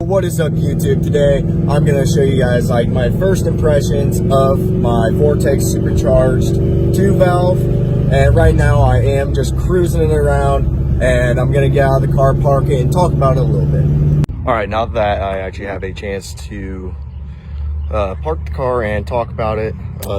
What is up, YouTube? Today I'm going to show you guys like my first impressions of my Vortex Supercharged 2-valve, and right now I am just cruising it around, and I'm going to get out of the car, park it, and talk about it a little bit. Alright, now that I actually have a chance to park the car and talk about it,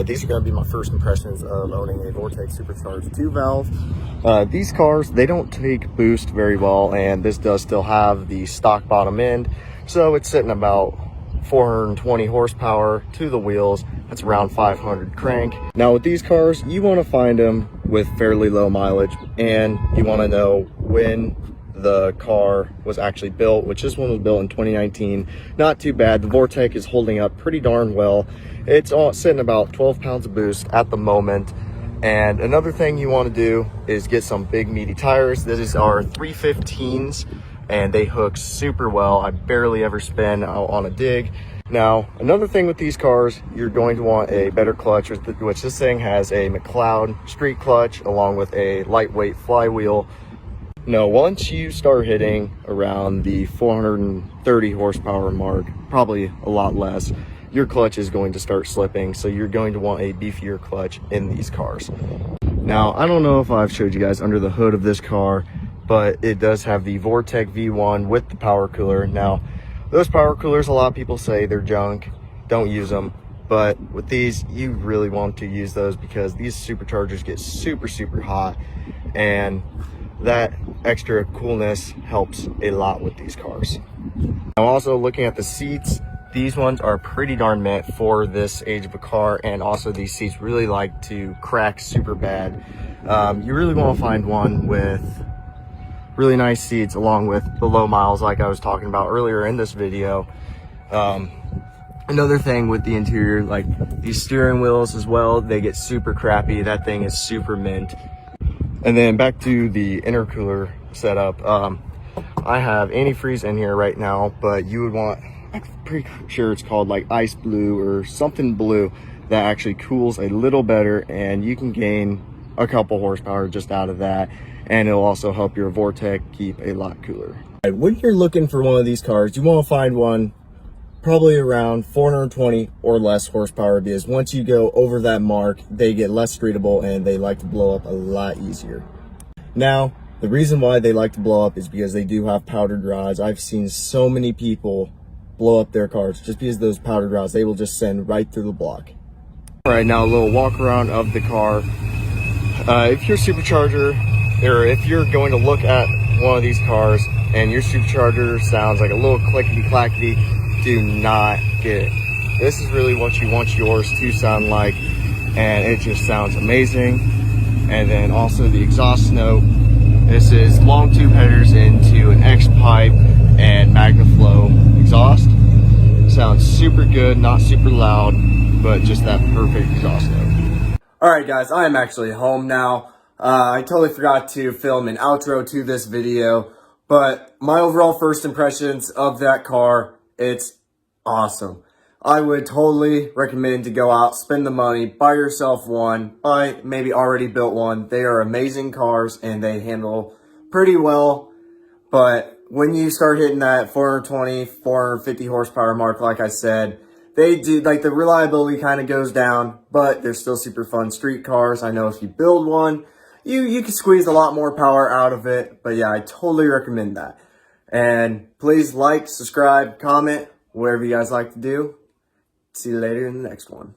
these are going to be my first impressions of owning a Vortex Supercharged 2-valve. These cars, they don't take boost very well, and this does still have the stock bottom end, so it's sitting about 420 horsepower to the wheels. That's around 500 crank. Now with these cars, you want to find them with fairly low mileage, and you want to know when the car was actually built, which this one was built in 2019. Not too bad. The Vortex is holding up pretty darn well. It's sitting about 12 pounds of boost at the moment. And another thing you want to do is get some big meaty tires. These are 315s and they hook super well. I barely ever spin out on a dig. Now, another thing with these cars, you're going to want a better clutch, which this thing has a McLeod street clutch along with a lightweight flywheel. No, once you start hitting around the 430 horsepower mark, probably a lot less, your clutch is going to start slipping, so you're going to want a beefier clutch in these cars. Now, I don't know if I've showed you guys under the hood of this car, but it does have the Vortex V1 with the power cooler. Now, those power coolers, a lot of people say they're junk, don't use them, but with these, you really want to use those because these superchargers get super hot, and that extra coolness helps a lot with these cars. I'm also looking at the seats. These ones are pretty darn meant for this age of a car, and also these seats really like to crack super bad. You really want to find one with really nice seats along with the low miles like I was talking about earlier in this video. Another thing with the interior, like these steering wheels as well, they get super crappy. That thing is super mint. And then back to the intercooler setup. I have antifreeze in here right now, but you would want, I'm pretty sure it's called like ice blue or something blue, that actually cools a little better, and you can gain a couple horsepower just out of that, and it'll also help your Vortex keep a lot cooler. When you're looking for one of these cars, you want to find one probably around 420 or less horsepower, because once you go over that mark, they get less streetable and they like to blow up a lot easier. Now, the reason why they like to blow up is because they do have powdered rods. I've seen so many people blow up their cars just because of those powdered rods. They will just send right through the block. All right, now a little walk around of the car. If your supercharger, or if you're going to look at one of these cars and your supercharger sounds like a little clickety-clackety, do not get it. This is really what you want yours to sound like, and it just sounds amazing. And then also the exhaust note. This is long tube headers into an X pipe and MagnaFlow exhaust. Sounds super good, not super loud, but just that perfect exhaust note. Alright guys, I am actually home now. I totally forgot to film an outro to this video, but my overall first impressions of that car, it's awesome. I would totally recommend to go out, spend the money, buy yourself one, buy maybe already built one. They are amazing cars and they handle pretty well, but when you start hitting that 420, 450 horsepower mark, like I said, they do, like, the reliability kind of goes down, but they're still super fun street cars. I know if you build one, you can squeeze a lot more power out of it, but yeah, I totally recommend that. And please like, subscribe, comment, whatever you guys like to do. See you later in the next one.